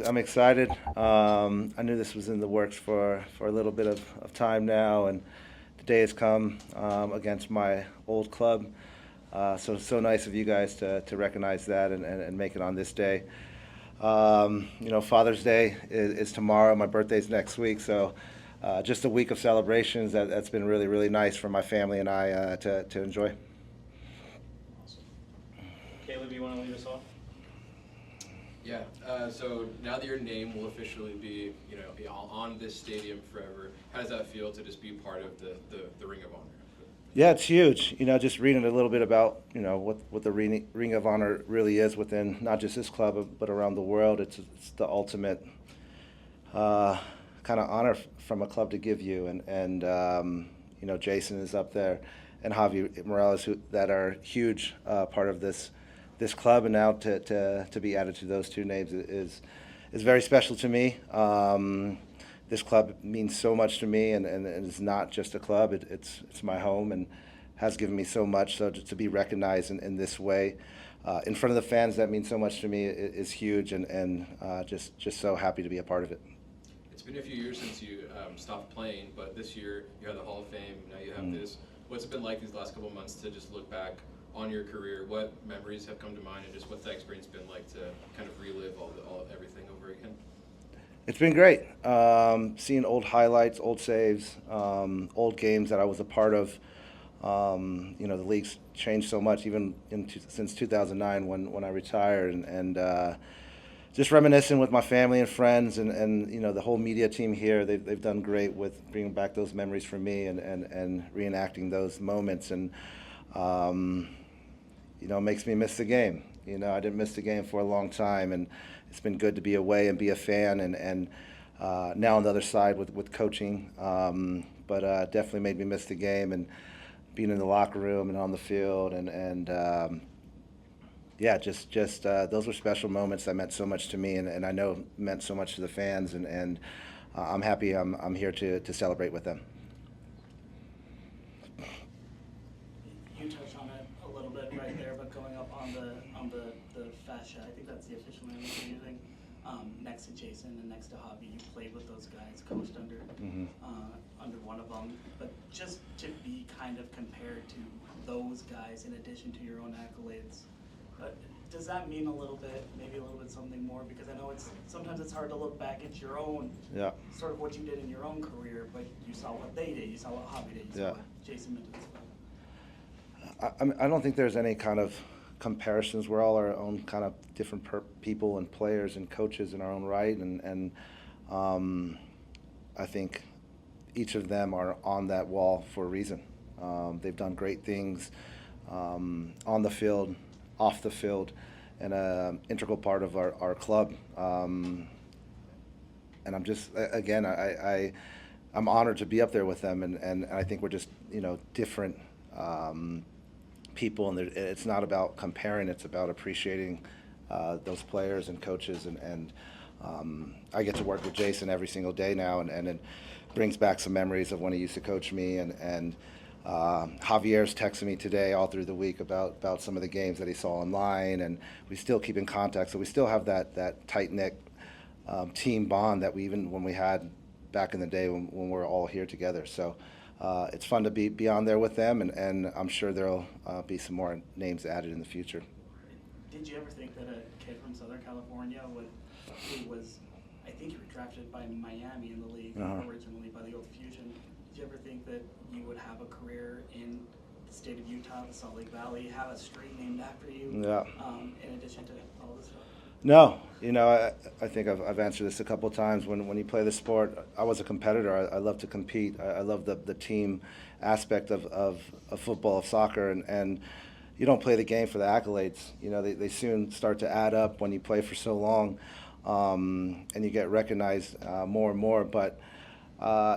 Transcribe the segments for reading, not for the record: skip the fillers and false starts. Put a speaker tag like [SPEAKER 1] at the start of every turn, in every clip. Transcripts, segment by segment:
[SPEAKER 1] I'm excited. I knew this was in the works for a little bit of time now, and the day has come against my old club. So nice of you guys to recognize that and make it on this day. Father's Day is tomorrow. My birthday's next week, so just a week of celebrations that's been really, really nice for my family and I to enjoy.
[SPEAKER 2] Awesome. Caleb, you want to lead us off?
[SPEAKER 3] Yeah. So now that your name will officially be, on this stadium forever, how does that feel to just be part of the Ring of Honor?
[SPEAKER 1] Yeah, it's huge. Just reading a little bit about what the Ring of Honor really is within not just this club but around the world. It's the ultimate kind of honor from a club to give you, and Jason is up there, and Javi Morales, that are huge part of this club, and now to be added to those two names is very special to me. This club means so much to me, and it's not just a club. It's my home and has given me so much. So to be recognized in this way, in front of the fans, that means so much to me, is huge, and just so happy to be a part of it.
[SPEAKER 3] It's been a few years since you stopped playing, but this year you had the Hall of Fame. Now you have this. What's it been like these last couple of months to just look back on your career? What memories have come to mind, and just what's that experience been like to kind of relive everything over again?
[SPEAKER 1] It's been great. Seeing old highlights, old saves, old games that I was a part of. The league's changed so much, even since 2009 when I retired, and just reminiscing with my family and friends, and the whole media team here. They've done great with bringing back those memories for me and reenacting those moments, and it makes me miss the game. I didn't miss the game for a long time, and it's been good to be away and be a fan, and now on the other side with coaching, but definitely made me miss the game and being in the locker room and on the field, and just those were special moments that meant so much to me, and I know meant so much to the fans, and I'm happy I'm here to celebrate with them.
[SPEAKER 4] You touched on it a little bit right there, but going up on the fascia, I think that's the official name you're using, next to Jason and next to Javi. You played with those guys, coached under one of them, but just to be kind of compared to those guys in addition to your own accolades, does that mean maybe a little bit something more? Because I know sometimes it's hard to look back at your own, sort of what you did in your own career, but you saw what they did, you saw what Javi did, you saw what Jason did as well.
[SPEAKER 1] I don't think there's any kind of comparisons. We're all our own kind of different people and players and coaches in our own right, and I think each of them are on that wall for a reason. They've done great things on the field, off the field, and an integral part of our club. And I'm just, again, I'm honored to be up there with them, and I think we're just different people, and it's not about comparing, it's about appreciating those players and coaches, and I get to work with Jason every single day now, and it brings back some memories of when he used to coach me, and Javier's texting me today all through the week about some of the games that he saw online, and we still keep in contact, so we still have that tight-knit team bond that when we had back in the day when we were all here together. So it's fun to be on there with them, and I'm sure there'll be some more names added in the future.
[SPEAKER 4] Did you ever think that a kid from Southern California who was, I think you were drafted by Miami in the league originally by the old Fusion, did you ever think that you would have a career in the state of Utah, the Salt Lake Valley, have a street named after you, in addition to all this stuff?
[SPEAKER 1] No, I think I've answered this a couple of times. When you play the sport, I was a competitor. I love to compete. I love the team aspect of football, of soccer, and you don't play the game for the accolades. They soon start to add up when you play for so long, and you get recognized more and more. But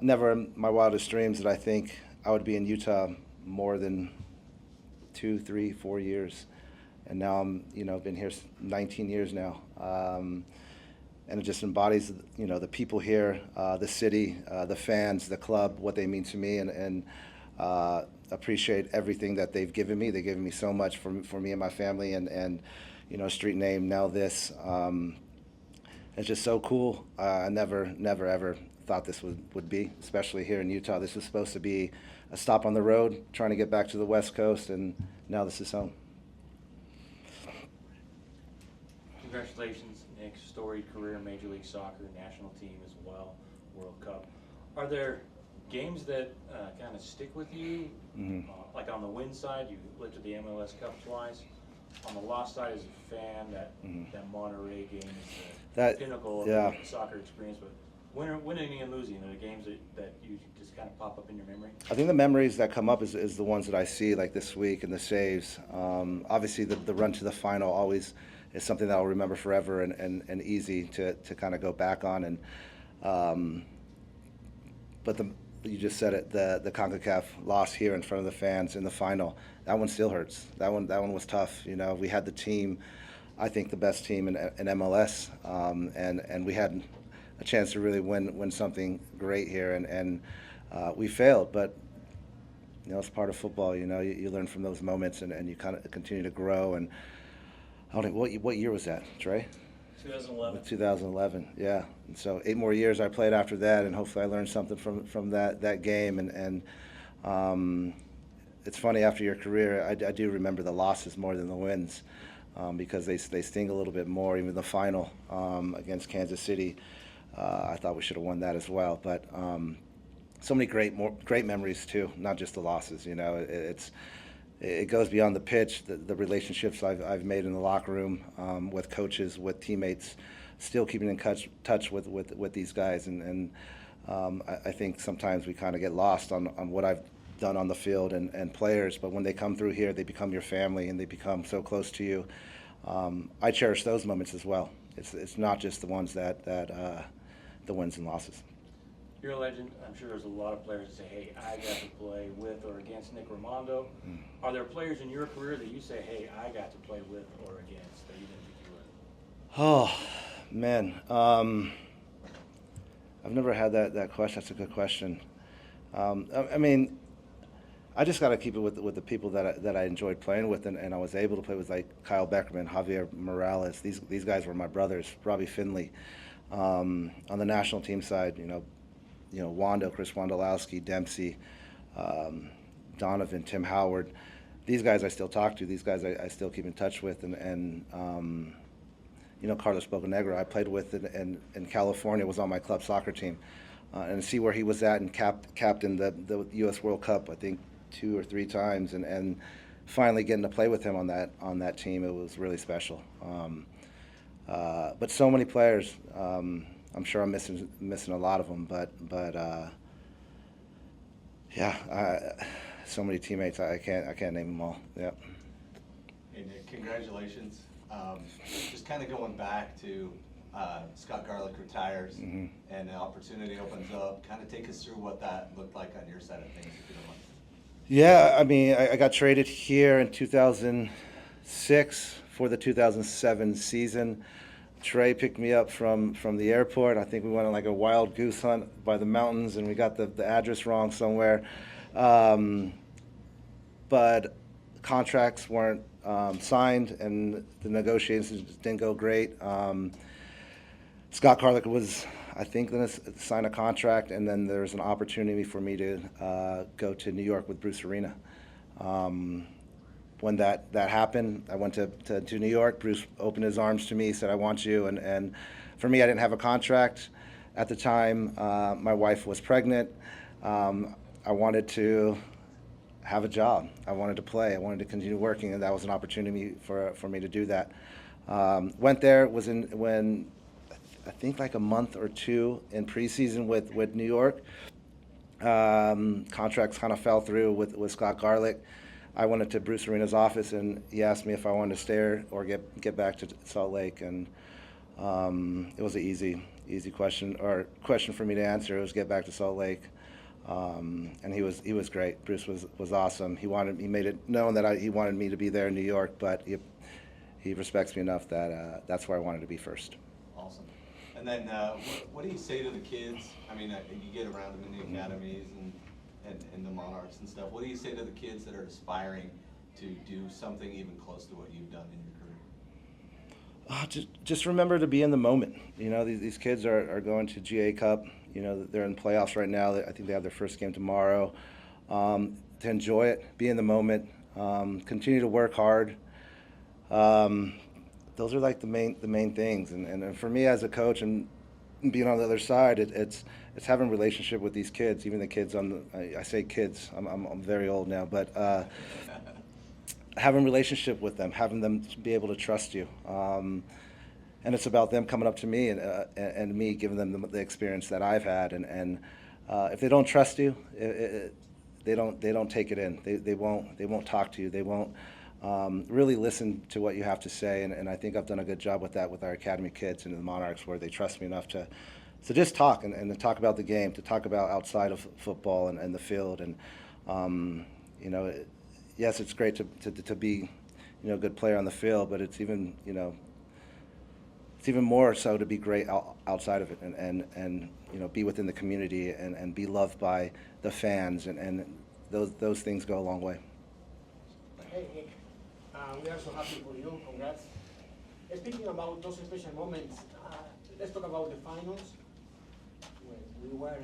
[SPEAKER 1] never in my wildest dreams did I think I would be in Utah more than 2, 3, 4 years. And now I'm, been here 19 years now, and it just embodies, the people here, the city, the fans, the club, what they mean to me, and appreciate everything that they've given me. They've given me so much for me and my family, and street name, now this. it's just so cool. I never ever thought this would be, especially here in Utah. This was supposed to be a stop on the road, trying to get back to the West Coast, and now this is home.
[SPEAKER 5] Congratulations, Nick. Storied career, Major League Soccer, national team as well, World Cup. Are there games that kind of stick with you? Like on the win side, you lifted the MLS Cup twice. On the loss side, as a fan, that Monterey game is the pinnacle of the soccer experience. But winning and losing are the games that you just kind of pop up in your memory?
[SPEAKER 1] I think the memories that come up is the ones that I see, like this week and the saves. Obviously, the run to the final always is something that I'll remember forever and easy to kind of go back on. And but you just said it, the CONCACAF loss here in front of the fans in the final, that one still hurts. That one was tough. You know, we had the team, I think the best team in MLS, and we had a chance to really win something great here, and we failed. But you know, it's part of football. You know, you learn from those moments, and you kind of continue to grow. And I don't know, what year was that, Trey?
[SPEAKER 2] 2011.
[SPEAKER 1] 2011, yeah. And so 8 more years I played after that, and hopefully I learned something from that game. And it's funny, after your career, I do remember the losses more than the wins, because they sting a little bit more. Even the final against Kansas City, I thought we should have won that as well. But so many great memories too, not just the losses. You know, it goes beyond the pitch. The relationships I've made in the locker room, with coaches, with teammates, still keeping in touch with these guys. And I think sometimes we kind of get lost on what I've done on the field and players, but when they come through here, they become your family and they become so close to you. I cherish those moments as well. It's not just the ones that the wins and losses.
[SPEAKER 5] You're a legend. I'm sure there's a lot of players that say, hey, I got to play with or against Nick Rimando. Are there players in your career that you say, hey, I got to play with or against, that you didn't think you would?
[SPEAKER 1] Oh, man. I've never had that question. That's a good question. I mean, I just got to keep it with the people that I enjoyed playing with, and I was able to play with, like Kyle Beckerman, Javier Morales. These guys were my brothers. Robbie Finley. On the national team side, you know, Wando, Chris Wondolowski, Dempsey, Donovan, Tim Howard. These guys I still talk to. These guys I still keep in touch with, and you know, Carlos Bocanegra I played with in California, was on my club soccer team, and see where he was at, and captained the U.S. World Cup, I think 2 or 3 times, and finally getting to play with him on that team, it was really special. But so many players. I'm sure I'm missing a lot of them, but yeah, so many teammates. I can't name them all. Yeah.
[SPEAKER 6] Hey Nick, congratulations. Just kind of going back to Scott Garlick retires and the opportunity opens up. Kind of take us through what that looked like on your side of things, if you don't mind.
[SPEAKER 1] Yeah, I mean, I got traded here in 2006 for the 2007 season. Trey picked me up from the airport. I think we went on like a wild goose hunt by the mountains, and we got the address wrong somewhere. But contracts weren't signed, and the negotiations didn't go great. Scott Garlick was, I think, going to sign a contract, and then there was an opportunity for me to go to New York with Bruce Arena. When that happened, I went to New York. Bruce opened his arms to me, said, I want you. And for me, I didn't have a contract at the time. My wife was pregnant. I wanted to have a job. I wanted to play. I wanted to continue working, and that was an opportunity for me to do that. Went there, when I think like a month or 2 in preseason with New York. Contracts kind of fell through with Scott Garlick. I went into Bruce Arena's office, and he asked me if I wanted to stay or get back to Salt Lake, and it was an easy question for me to answer. It was get back to Salt Lake, and he was great. Bruce was awesome. He made it known that he wanted me to be there in New York, but he respects me enough that that's where I wanted to be first.
[SPEAKER 6] Awesome. And then what do you say to the kids? I mean, you get around them in the academies and the Monarchs and stuff. What do you say to the kids that are aspiring to do something even close to what you've done in your
[SPEAKER 1] Just remember to be in the moment. You know, these kids are going to GA Cup. You know, they're in playoffs right now. I think they have their first game tomorrow. To enjoy it, be in the moment, continue to work hard. Those are like the main things. And for me as a coach and being on the other side, it's having a relationship with these kids, even the kids on the, I say kids, I'm very old now, but having a relationship with them, having them be able to trust you. And it's about them coming up to me and me giving them the experience that I've had. And if they don't trust you, they don't take it in. They won't talk to you. They won't really listen to what you have to say. And I think I've done a good job with that with our academy kids and the Monarchs, where they trust me enough to just talk and to talk about the game, to talk about outside of football and the field. And you know, yes, it's great to be, you know, a good player on the field, but it's even, you know, it's even more so to be great outside of it and you know, be within the community and be loved by the fans, and those things go a long way.
[SPEAKER 7] Hey, Nick, we are so happy for you. Congrats. Speaking about those special moments, let's talk about the finals. When we were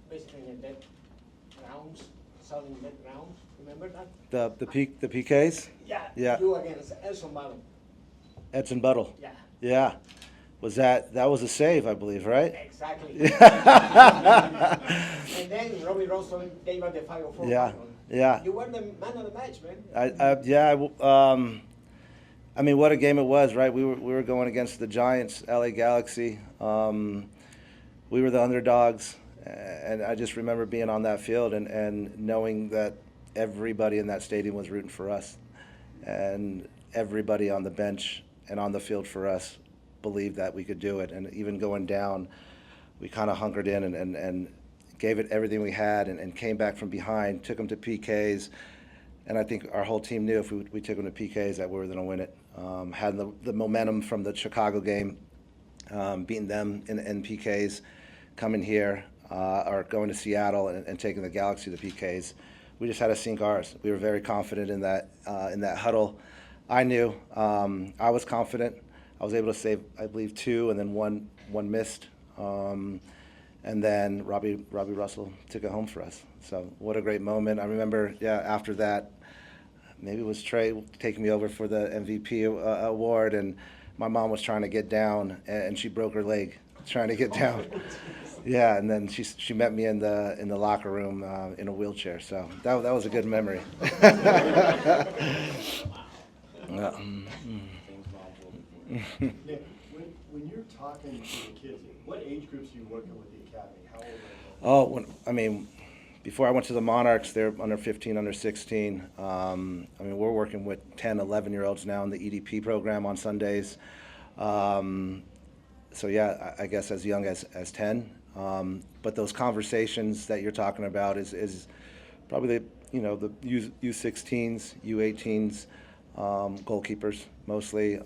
[SPEAKER 7] basically in the dead rounds, sudden dead rounds. Remember that?
[SPEAKER 1] The PKs? Yeah.
[SPEAKER 7] You against Elson Battle.
[SPEAKER 1] Edson Buttle.
[SPEAKER 7] Yeah.
[SPEAKER 1] Yeah. That was a save, I believe, right?
[SPEAKER 7] Exactly. And then Robbie Russell gave us the 5-4.
[SPEAKER 1] Yeah. Yeah.
[SPEAKER 7] You were the man of the match, man.
[SPEAKER 1] I mean, what a game it was, right? We were going against the Giants, LA Galaxy. We were the underdogs, and I just remember being on that field and knowing that everybody in that stadium was rooting for us, and everybody on the bench and on the field for us believed that we could do it. And even going down, we kind of hunkered in and gave it everything we had and came back from behind, took them to PKs. And I think our whole team knew if we took them to PKs that we were going to win it. Had the momentum from the Chicago game, beating them in PKs, coming here, or going to Seattle and taking the Galaxy to PKs. We just had to sink ours. We were very confident in that huddle. I knew. I was confident. I was able to save, I believe, 2, and then one missed. And then Robbie Russell took it home for us. So what a great moment. I remember, after that, maybe it was Trey taking me over for the MVP award, and my mom was trying to get down, and she broke her leg trying to get down. Yeah, and then she met me in the locker room in a wheelchair. So that was a good memory.
[SPEAKER 8] Nick, when you're talking to the kids, what age groups are you working with the academy? How old are they?
[SPEAKER 1] Before I went to the Monarchs, they're under 15, under 16. We're working with 10, 11-year-olds now in the EDP program on Sundays. So yeah, I guess as young as 10. But those conversations that you're talking about is probably the U16s, U18s, goalkeepers mostly.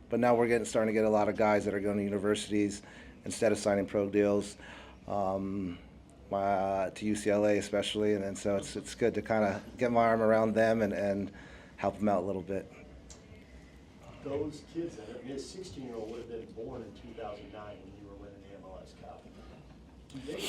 [SPEAKER 1] But now we're starting to get a lot of guys that are going to universities instead of signing pro deals, to UCLA especially, and so it's good to kind of get my arm around them and help them out a little bit.
[SPEAKER 8] Those kids, a 16-year-old would have been born in 2009 when you were winning the MLS Cup. Do they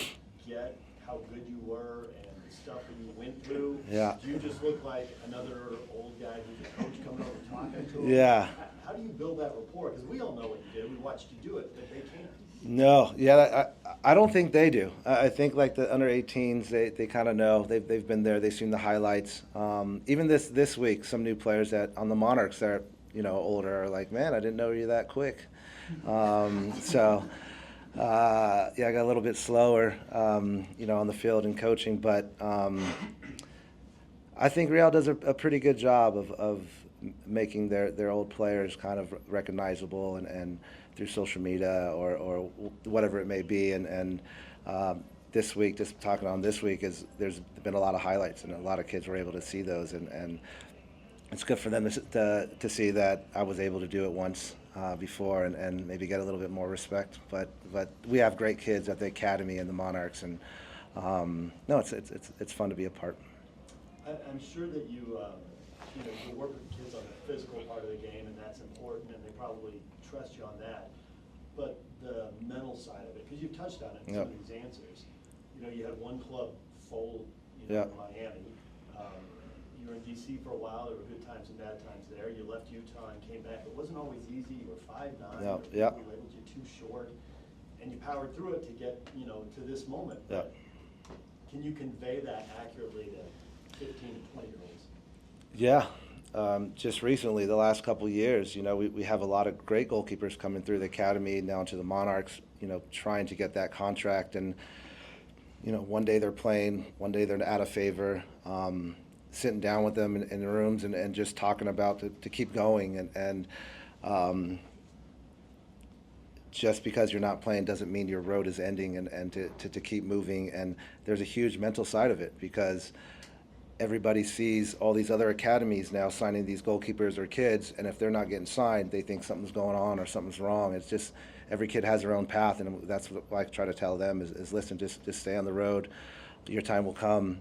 [SPEAKER 8] get how good you were and the stuff that you went through?
[SPEAKER 1] Yeah.
[SPEAKER 8] Do you just look like another old guy who's a coach coming over talking to him?
[SPEAKER 1] Yeah.
[SPEAKER 8] How do you build that rapport? Because we all know what you did. We watched you do it, but they can't.
[SPEAKER 1] No, yeah, I don't think they do. I think like the under 18s, they kind of know. They've been there. They've seen the highlights. Even this week, some new players that on the Monarchs that are older are like, man, I didn't know you were that quick. I got a little bit slower, on the field and coaching, but I think Real does a pretty good job of making their old players kind of recognizable and through social media or whatever it may be. And this week, just talking on this week, there's been a lot of highlights and a lot of kids were able to see those, and it's good for them to see that I was able to do it once before and maybe get a little bit more respect. But we have great kids at the academy and the Monarchs, and no, it's fun to be a part.
[SPEAKER 8] I'm sure that you you know, you work with the kids on the physical part of the game, and that's important, and they probably trust you on that. But the mental side of it, because you've touched on it in some of these answers. You know, you had one club fold, you know, in Miami. You were in DC for a while. There were good times and bad times there. You left Utah and came back. It wasn't always easy. You were 5'9". We labeled you too short, and you powered through it to get, you know, to this moment. But can you convey that accurately to 15 and 20-year-olds?
[SPEAKER 1] Yeah. Just recently, the last couple of years, you know, we have a lot of great goalkeepers coming through the academy now into the Monarchs, you know, trying to get that contract. And, you know, one day they're playing, one day they're out of favor. Sitting down with them in the rooms and just talking about to keep going. And just because you're not playing doesn't mean your road is ending, and to keep moving. And there's a huge mental side of it, because everybody sees all these other academies now signing these goalkeepers or kids, and if they're not getting signed, they think something's going on or something's wrong. It's just every kid has their own path, and that's what I try to tell them is listen, just stay on the road. Your time will come.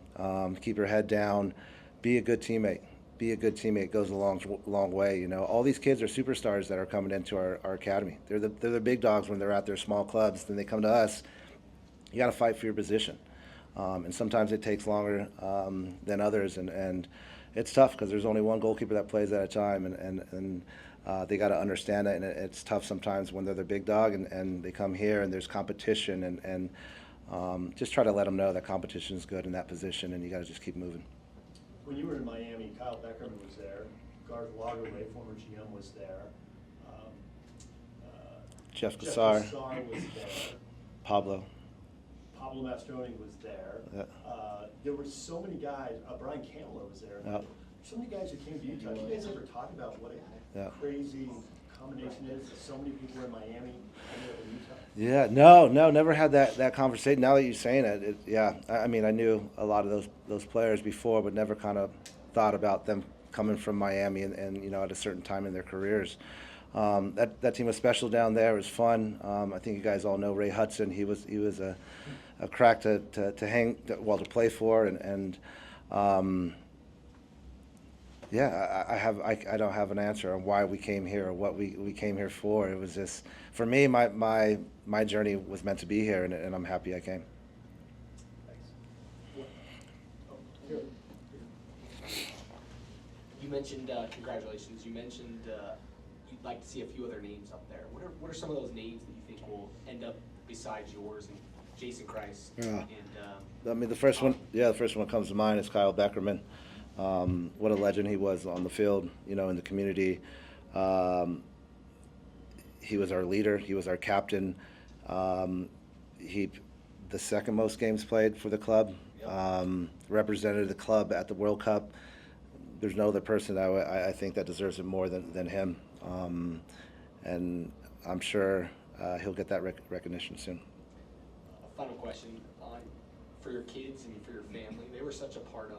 [SPEAKER 1] Keep your head down. Be a good teammate. Be a good teammate. It goes a long way. You know, all these kids are superstars that are coming into our academy. They're the big dogs when they're at their small clubs. Then they come to us. You got to fight for your position, and sometimes it takes longer than others, and it's tough because there's only one goalkeeper that plays at a time, and they got to understand that. And it's tough sometimes when they're the big dog and they come here and there's competition, and just try to let them know that competition is good in that position, and you got to just keep moving.
[SPEAKER 8] When you were in Miami, Kyle Beckerman was there. Garth Lagerwey, former GM, was there.
[SPEAKER 1] Jeff
[SPEAKER 8] Jeff
[SPEAKER 1] Gassar.
[SPEAKER 8] Gassar was there.
[SPEAKER 1] Pablo
[SPEAKER 8] Mastroni was there. There were so many guys. Brian Cantler was there. So many guys who came to Utah. You guys ever talk about what a crazy combination is? So many people in Miami ended up in Utah.
[SPEAKER 1] Yeah, no, never had that conversation. Now that you're saying it, I mean, I knew a lot of those players before, but never kind of thought about them coming from Miami and you know, at a certain time in their careers. That team was special down there. It was fun. I think you guys all know Ray Hudson. He was a crack to play for, and I don't have an answer on why we came here or what we came here for. It was just, for me, my journey was meant to be here, and I'm happy I came.
[SPEAKER 9] You mentioned congratulations. You mentioned you'd like to see a few other names up there. What are some of those names that you think will end up besides yours and Jason Christ?
[SPEAKER 1] Yeah.
[SPEAKER 9] And
[SPEAKER 1] I mean, the first one that comes to mind is Kyle Beckerman. What a legend he was on the field, you know, in the community. He was our leader. He was our captain. He, the second most games played for the club. Represented the club at the World Cup. There's no other person I think that deserves it more than him. And I'm sure he'll get that recognition soon.
[SPEAKER 9] a final question for your kids and for your family. They were such a part of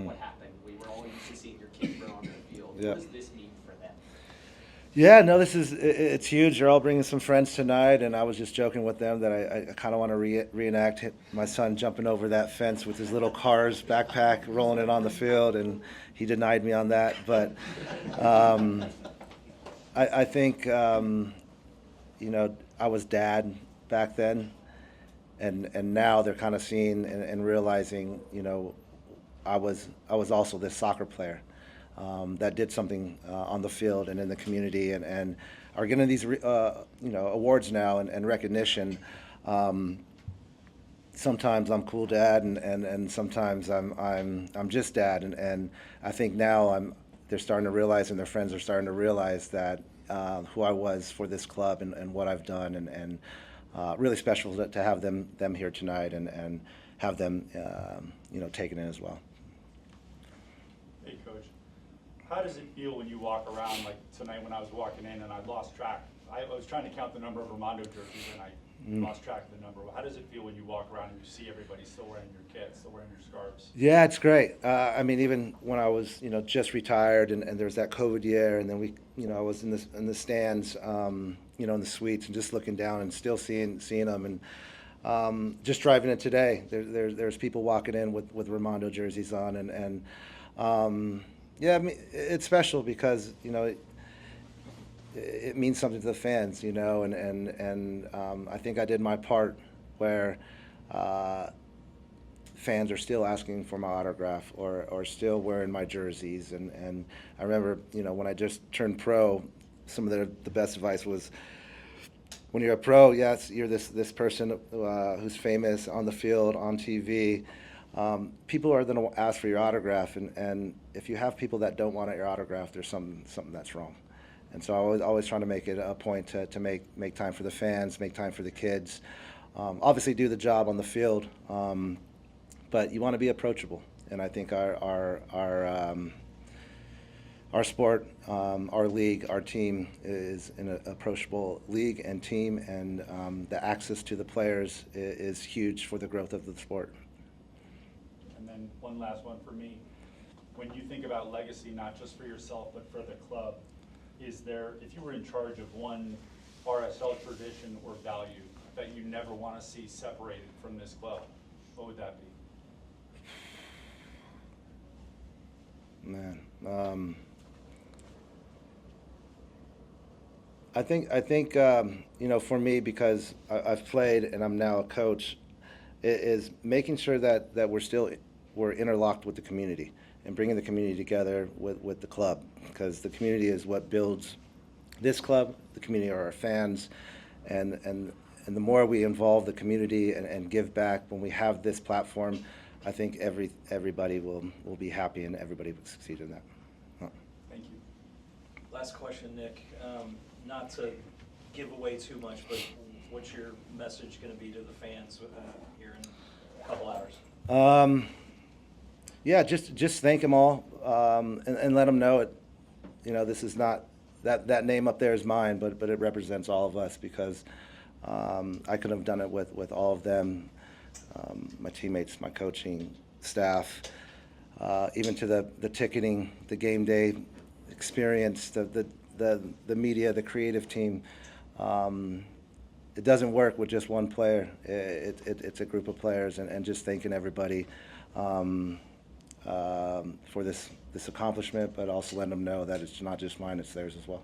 [SPEAKER 9] what happened. We were all used to seeing your kids run on the field. What does this mean for them?
[SPEAKER 1] Yeah, no, it's huge. They're all bringing some friends tonight, and I was just joking with them that I kind of want to reenact my son jumping over that fence with his little Cars backpack, rolling it on the field, and he denied me on that. But I think, you know, I was dad back then, and now they're kind of seeing and realizing, you know, I was also this soccer player. That did something on the field and in the community, and are getting these you know, awards now and recognition. Sometimes I'm cool dad, and sometimes I'm just dad, and I think now they're starting to realize, and their friends are starting to realize that who I was for this club and what I've done, and really special to have them here tonight and have them you know, taken in as well.
[SPEAKER 10] Hey, Coach. How does it feel when you walk around, like tonight when I was walking in and I lost track? I was trying to count the number of Rimando jerseys and I lost track of the number. How does it feel when you walk around and you see everybody still wearing your kits, still wearing your scarves?
[SPEAKER 1] Yeah, it's great. I mean, even when I was, you know, just retired and there's that COVID year, and then you know, I was in the stands, you know, in the suites and just looking down and still seeing them, and just driving in today, there's people walking in with Rimando jerseys on, and Yeah, I mean, it's special because, you know, it means something to the fans, you know, and I think I did my part where fans are still asking for my autograph or still wearing my jerseys. And I remember, you know, when I just turned pro, some of the best advice was, when you're a pro, yes, you're this person who's famous on the field, on TV. People are going to ask for your autograph, and if you have people that don't want your autograph, there's something that's wrong. And so I was always trying to make it a point to make time for the fans, make time for the kids. Obviously, do the job on the field, but you want to be approachable. And I think our sport, our league, our team is an approachable league and team, and the access to the players is huge for the growth of the sport.
[SPEAKER 10] And then one last one for me. When you think about legacy, not just for yourself, but for the club, is there, if you were in charge of one RSL tradition or value that you never want to see separated from this club, what would that be?
[SPEAKER 1] Man, I think you know, for me, because I've played and I'm now a coach, is making sure that we're interlocked with the community and bringing the community together with the club, because the community is what builds this club. The community are our fans, and the more we involve the community and give back when we have this platform, I think everybody will be happy and everybody will succeed in that.
[SPEAKER 10] Thank you.
[SPEAKER 2] Last question, Nick. Not to give away too much, but what's your message going to be to the fans here in a couple hours?
[SPEAKER 1] Yeah, just thank them all, and let them know it. You know, this is not that name up there is mine, but it represents all of us, because I could have done it with all of them, my teammates, my coaching staff, even to the ticketing, the game day experience, the media, the creative team. It doesn't work with just one player. It's a group of players, and just thanking everybody for this accomplishment, but also letting them know that it's not just mine, it's theirs as well.